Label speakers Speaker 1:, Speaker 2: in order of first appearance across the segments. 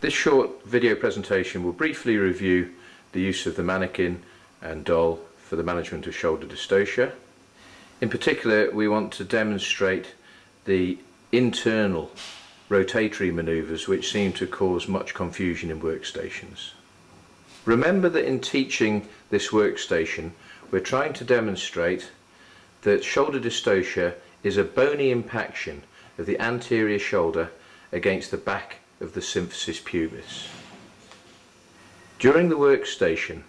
Speaker 1: This short video presentation will briefly review the use of the mannequin and doll for the management of shoulder dystocia. In particular, we want to demonstrate the internal rotatory manoeuvres which seem to cause much confusion in workstations. Remember that in teaching this workstation, we're trying to demonstrate that shoulder dystocia is a bony impaction of the anterior shoulder against the back of the symphysis pubis. During the workstation,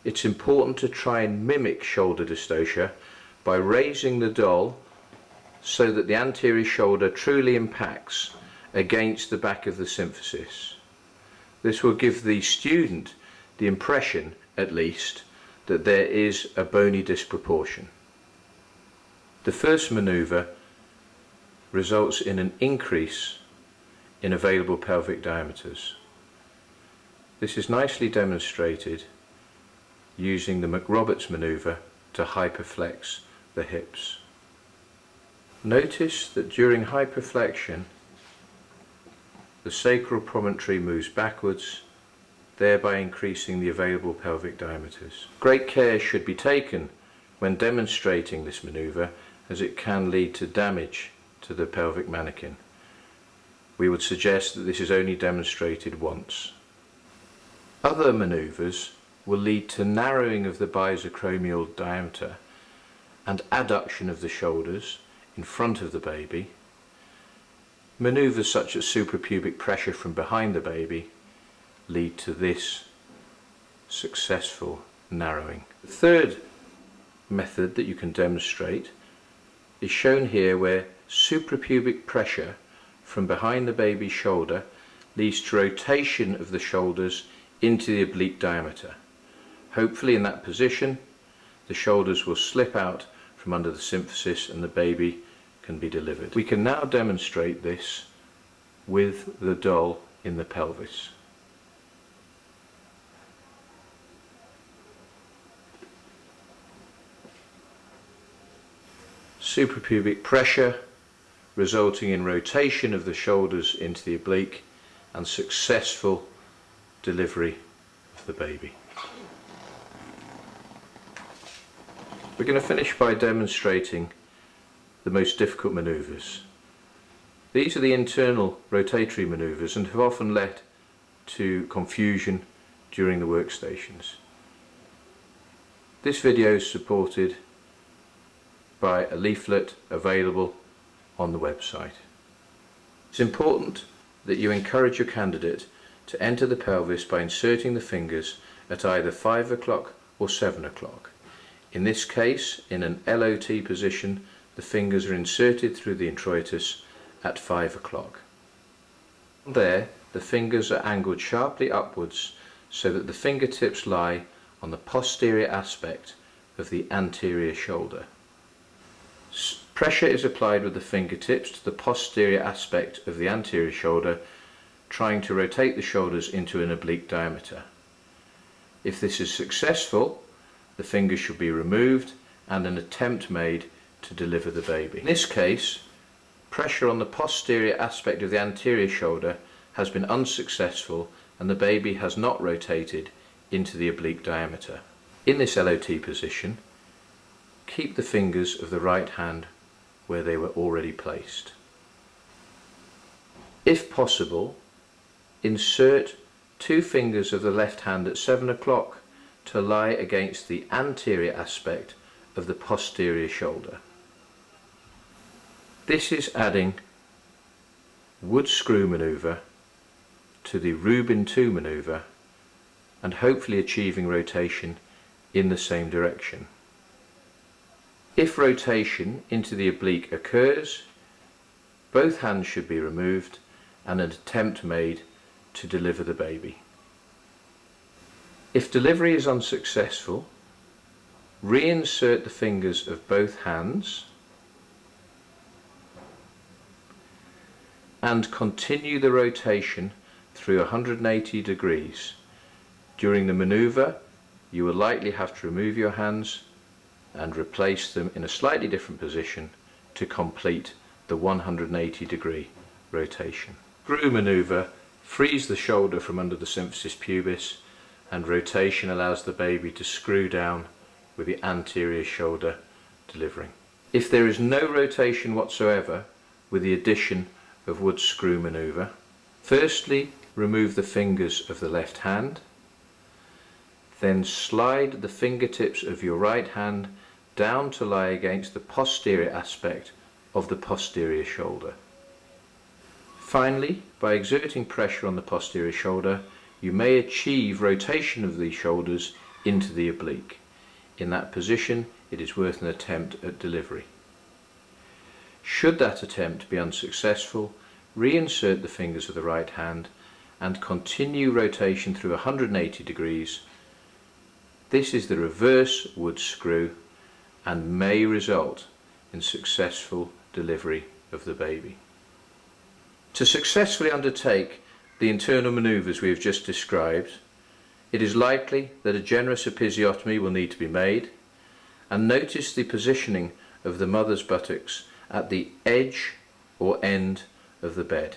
Speaker 1: it's important to try and mimic shoulder dystocia by raising the doll so that the anterior shoulder truly impacts against the back of the symphysis. This will give the student the impression, at least, that there is a bony disproportion. The first manoeuvre results in an increase in available pelvic diameters. This is nicely demonstrated using the McRoberts manoeuvre to hyperflex the hips. Notice that during hyperflexion the sacral promontory moves backwards, thereby increasing the available pelvic diameters. Great care should be taken when demonstrating this manoeuvre, as it can lead to damage to the pelvic mannequin. We would suggest that this is only demonstrated once. Other manoeuvres will lead to narrowing of the bisacromial diameter and adduction of the shoulders in front of the baby. Manoeuvres such as suprapubic pressure from behind the baby lead to this successful narrowing. The third method that you can demonstrate is shown here, where suprapubic pressure from behind the baby's shoulder leads to rotation of the shoulders into the oblique diameter. Hopefully in that position the shoulders will slip out from under the symphysis and the baby can be delivered. We can now demonstrate this with the doll in the pelvis. Suprapubic pressure resulting in rotation of the shoulders into the oblique and successful delivery of the baby. We're going to finish by demonstrating the most difficult manoeuvres. These are the internal rotatory manoeuvres and have often led to confusion during the workstations. This video is supported by a leaflet available on the website. It's important that you encourage your candidate to enter the pelvis by inserting the fingers at either 5 o'clock or 7 o'clock. In this case, in an LOT position, the fingers are inserted through the introitus at 5 o'clock. There, the fingers are angled sharply upwards so that the fingertips lie on the posterior aspect of the anterior shoulder. Pressure is applied with the fingertips to the posterior aspect of the anterior shoulder, trying to rotate the shoulders into an oblique diameter. If this is successful, the fingers should be removed and an attempt made to deliver the baby. In this case, pressure on the posterior aspect of the anterior shoulder has been unsuccessful and the baby has not rotated into the oblique diameter. In this LOT position, keep the fingers of the right hand where they were already placed. If possible, insert 2 fingers of the left hand at 7 o'clock to lie against the anterior aspect of the posterior shoulder. This is adding wood screw manoeuvre to the Rubin 2 manoeuvre and hopefully achieving rotation in the same direction. If rotation into the oblique occurs, both hands should be removed and an attempt made to deliver the baby. If delivery is unsuccessful, reinsert the fingers of both hands and continue the rotation through 180 degrees. During the manoeuvre, you will likely have to remove your hands and replace them in a slightly different position to complete the 180 degree rotation. Screw manoeuvre frees the shoulder from under the symphysis pubis, and rotation allows the baby to screw down with the anterior shoulder delivering. If there is no rotation whatsoever with the addition of wood screw manoeuvre, firstly remove the fingers of the left hand, then slide the fingertips of your right hand down to lie against the posterior aspect of the posterior shoulder. Finally, by exerting pressure on the posterior shoulder, you may achieve rotation of these shoulders into the oblique. In that position, it is worth an attempt at delivery. Should that attempt be unsuccessful, reinsert the fingers of the right hand and continue rotation through 180 degrees. This is the reverse wood screw and may result in successful delivery of the baby. To successfully undertake the internal manoeuvres we have just described, it is likely that a generous episiotomy will need to be made, and notice the positioning of the mother's buttocks at the edge or end of the bed.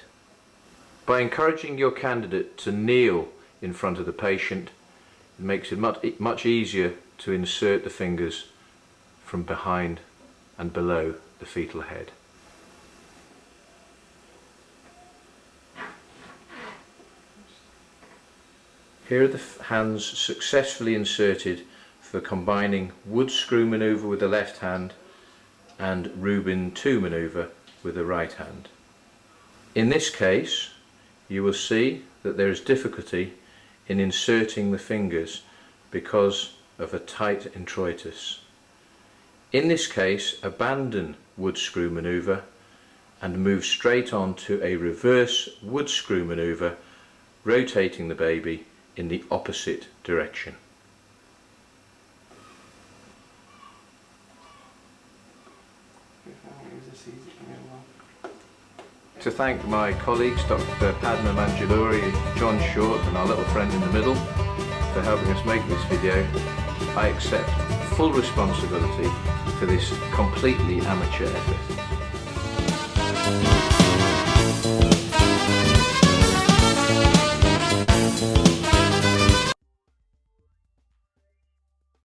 Speaker 1: By encouraging your candidate to kneel in front of the patient, it makes it much easier to insert the fingers from behind and below the fetal head. Here are the hands successfully inserted for combining wood screw manoeuvre with the left hand and Rubin 2 manoeuvre with the right hand. In this case, you will see that there is difficulty in inserting the fingers because of a tight introitus. In this case, abandon wood screw manoeuvre and move straight on to a reverse wood screw manoeuvre, rotating the baby in the opposite direction. To thank my colleagues Dr. Padma Manjuluri, John Short and our little friend in the middle for helping us make this video, I accept full responsibility for this completely amateur effort.